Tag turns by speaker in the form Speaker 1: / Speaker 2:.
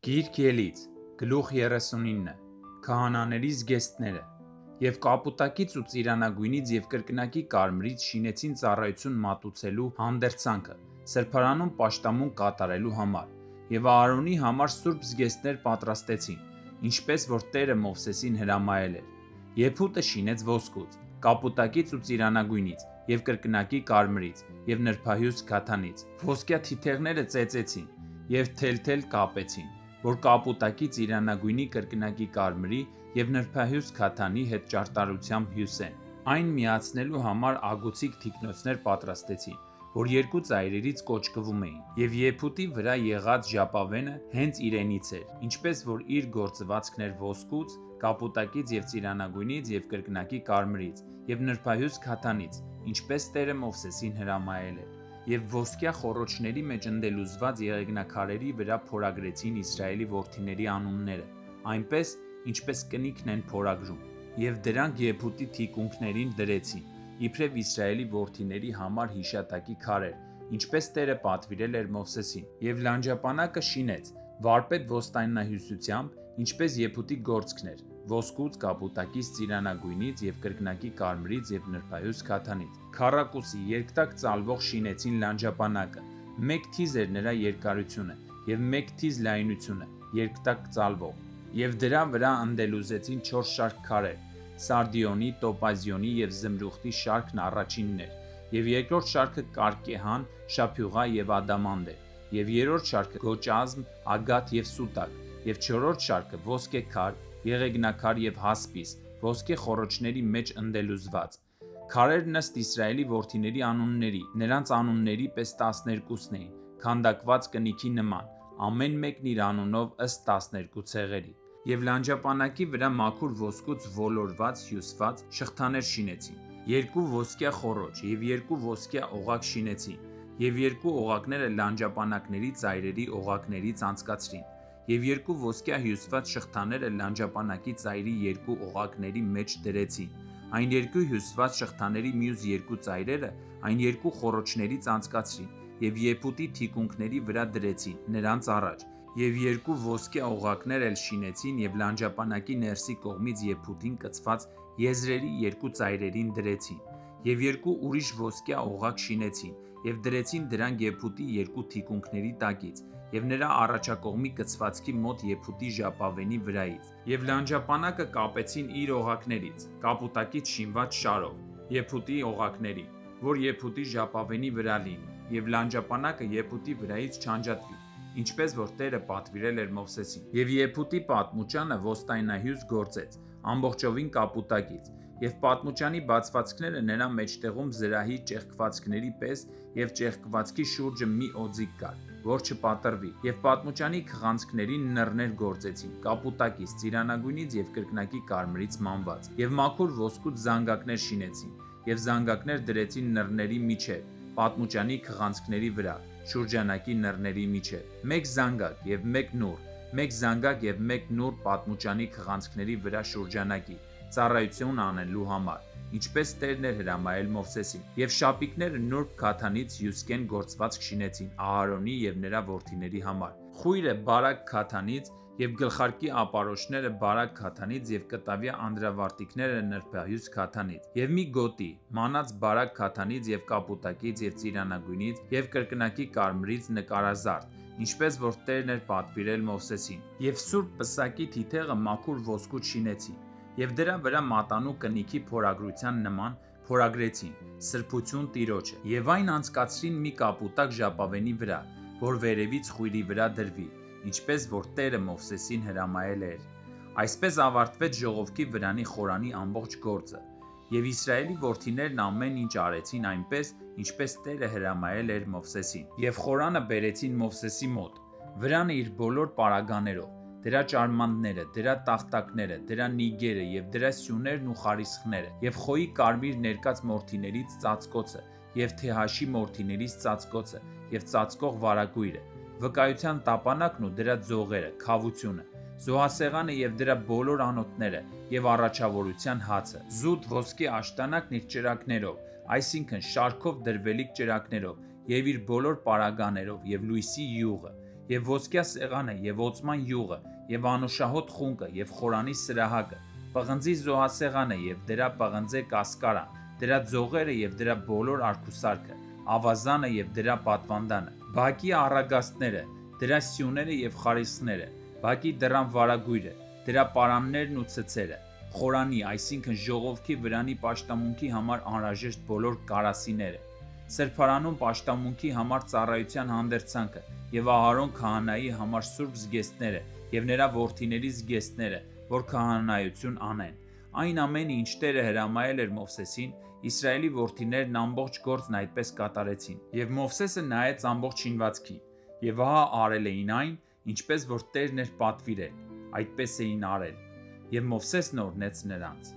Speaker 1: Գիրք Ելից, գլուխ 39, Քահանաների զգեստները, և կապուտակից ու ծիրանագույնից և կրկնակի կարմրից շինեցին ծառայություն մատուցելու հանդերձանքը, սրբարանում պաշտամունք կատարելու համար, և Ահարոնի համար սուրբ զգեստներ պատրաստեցին, ինչպես որ Տերը Մովսեսին հրամայել էր։ Եփուտը շինեց ոսկուց, կապուտակից ու ծիրանագույնից, և կրկնակի կարմրից, և նրբահյուս քաթանից, ոսկյա թիթեղները ծեծեցին, և թելթել կապեցին, որ կապուտակի, ծիրանագույնի, կրկնակի կարմրի և նրբահյուս քաթանի հետ ճարտարությամբ հյուսեն։ Այն միացնելու համար ագուցիկ թիկնոցներ պատրաստեցին, որ երկու ծայրերից կոճկվում էին, և եփուտի վրա եղած ժապավենը հենց իրենից էր, ինչպես որ իր գործվածքն էր ոսկուց, կապուտակից և ծիրանագույնից և կրկնակի կարմրից, և նրբահյուս քաթանից, ինչպես Տերը Մովսեսին հրամայել էր։ Եվ ոսկյա խոռոչների մեջ ընդելուզված եղեգնաքարերի վրա փորագրեցին Իսրայելի որդիների անունները, այնպես, ինչպես կնիկն են փորագրում, և դրանք եփուտի թիկունքներին դրեցին, իբրև Իսրայելի որդիների համար հիշատակի քարեր, ինչպես Տերը պատվիրել էր Մովսեսին, և լանջապանակը շինեց վարպետ ոստայնահյուսությամբ, ինչպես եփուտի գործքն էր, ոսկուց, կապուտակից, ծիրանագույնից և կրկնակի կարմրից և նրբահյուս քաթանից։ Քառակուսի երկտակ ծալվող շինեցին լանջապանակը, 1 թիզ էր նրա երկարությունը, և 1 թիզ լայնությունը, երկտակ ծալվող, և դրա վրա ընդելուզեցին 4 շարք քարեր, սարդիոնի, տոպազիոնի և զմրուխտի շարքն առաջինն էր, և երկրորդ շարքը կարկեհան, շափյուղա և ադամանդ էր, և երրորդ շարքը գոճազմ, ագաթ և սուտակ, և չորրորդ շարքը ոսկե քար, եղեգնաքար և հասպիս, ոսկե խոռոչների մեջ ընդելուզված։ Քարերն ըստ Իսրայելի որդիների անունների, նրանց անունների պես 12-ն էին, քանդակված կնիքի նման, ամեն մեկն իր անունով ըստ 12 ցեղերի։ Եվ լանջապանակի վրա մաքուր ոսկուց ոլորված (հյուսված) շղթաներ շինեցին, 2 ոսկյա խոռոչ և 2 ոսկյա օղակ շինեցին, և 2 օղակները լանջապանակների ծայրերի օղակներից անցկացրին, և 2 ոսկյա հյուսված շղթաները լանջապանակի ծայրի 2 օղակների մեջ դրեցին, այն 2 հյուսված շղթաների մյուս 2 ծայրերը այն 2 խոռոչներից անցկացրին և եփուտի թիկունքների վրա դրեցին նրանց առաջ, և 2 ոսկյա օղակներ էլ շինեցին և լանջապանակի ներսի կողմից եփուտին կցված եզրերի 2 ծայրերին դրեցին, և 2 ուրիշ ոսկյա օղակ շինեցին և դրեցին դրանք եփուտի 2 թիկունքների տակից և նրա առաջակողմի կցվածքի մոտ եփուտի ժապավենի վրայից, և լանջապանակը կապեցին իր օղակներից, կապուտակից շինված շարով, եփուտի օղակներին, որ եփուտի ժապավենի վրա լինի, և լանջապանակը եփուտի վրայից չանջատվի, ինչպես որ Տերը պատվիրել էր Մովսեսին։ Եվ եփուտի պատմուճանը ոստայնահյուս գործեց, ամբողջովին կապուտակից, և պատմուճանի բացվածքները նրա մեջտեղում զրահի ճեղքվածքների պես և ճեղքվածքի շուրջը մի օձիք կար, որ չպատրվի, և պատմուճանի քղանցքներին նռներ գործեցին, կապուտակից, ծիրանագույնից և կրկնակի կարմրից մանված, և մաքուր ոսկուց զանգակներ շինեցին, և զանգակներ դրեցին նռների միջև, պատմուճանի քղանցքների վրա, շուրջանակի նռների միջև, 1 զանգակ և 1 նուռ, 1 զանգակ և 1 նուռ պատմուճանի քղանցքների վրա շուրջանակի, ծառայություն անելու համար, ինչպես Տերն էր հրամայել Մովսեսին։ Եվ շապիկները նուրբ քաթանից հյուսկեն գործվածք շինեցին Ահարոնի և նրա որդիների համար, խույրը բարակ քաթանից, և գլխարկի ապարոշները բարակ քաթանից և կտավյա անդրավարտիքները նրբահյուս քաթանից, և մի գոտի, մանած բարակ քաթանից և կապուտակից և ծիրանագույնից և կրկնակի կարմրից նկարազարդ, ինչպես որ Տերն էր պատվիրել Մովսեսին, և սուրբ պսակի թիթեղը մաքուր ոսկուց շինեցին, և դրա վրա մատանու կնիքի փորագրության նման փորագրեցին «Սրբություն Տիրոջը», և այն անցկացրին մի կապուտակ ժապավենի վրա, որ վերևից խույրի վրա դրվի, ինչպես որ Տերը Մովսեսին հրամայել էր։ Այսպես ավարտվեց ժողովքի վրանի խորանի ամբողջ գործը, և Իսրայելի որդիներն ամեն ինչ արեցին այնպես, ինչպես Տերը հրամայել էր Մովսեսին։ Եվ խորանը բերեցին Մովսեսի մոտ, վրանը իր բոլոր պարագաներով, դրա ճարմանները, դրա տախտակները, դրա նիգերը և դրա սյուներն ու խարիսխները, և խոյի կարմիր ներկած մորթիներից ծածկոցը, և թեհաշի մորթիներից ծածկոցը, և ծածկող վարագույրը, վկայության տապանակն ու դրա ձողերը, քավությունը, զոհասեղանը և դրա բոլոր անոթները, և առաջավորության հացը, զուտ ոսկե աշտանակն իր ճրագներով, այսինքն շարքով դրվելիք ճրագներով, և իր բոլոր պարագաներով, և լույսի յուղը, եւ ոսկյա սեղանը եւ օծման յուղը եւ անուշահոտ խունկը եւ խորանի սրահակը, պղնձի զոհասեղանը եւ դրա պղնձե կասկարան, դրա ձողերը եւ դրա բոլոր արքուսարկը, ավազանը եւ դրա պատվանդանը, բակի առագաստները, դրա սյուները եւ խարիսխները, բակի դռան վարագույրը, դրա պարաններն ու ցցերը, խորանի, այսինքն ժողովքի վրանի պաշտամունքի համար անհրաժեշտ բոլոր կարասիները, սրբարանում պաշտամունքի համար ծառայության հանդերձանքը եւ Ահարոն քահանայի համար սուրբ զգեստները եւ նրա որդիների զգեստները, որ քահանայություն անեն։ Այն ամենը, ինչ Տերը հրամայել էր Մովսեսին, Իսրայելի որդիներն ամբողջ գործն այդպես կատարեցին։ Եվ Մովսեսը նայեց ամբողջ շինվածքին, եւ ահա արել էին այն, ինչպես որ Տերն էր պատվիրել, այդպես էին արել։ Եվ Մովսեսն օրհնեց նրանց։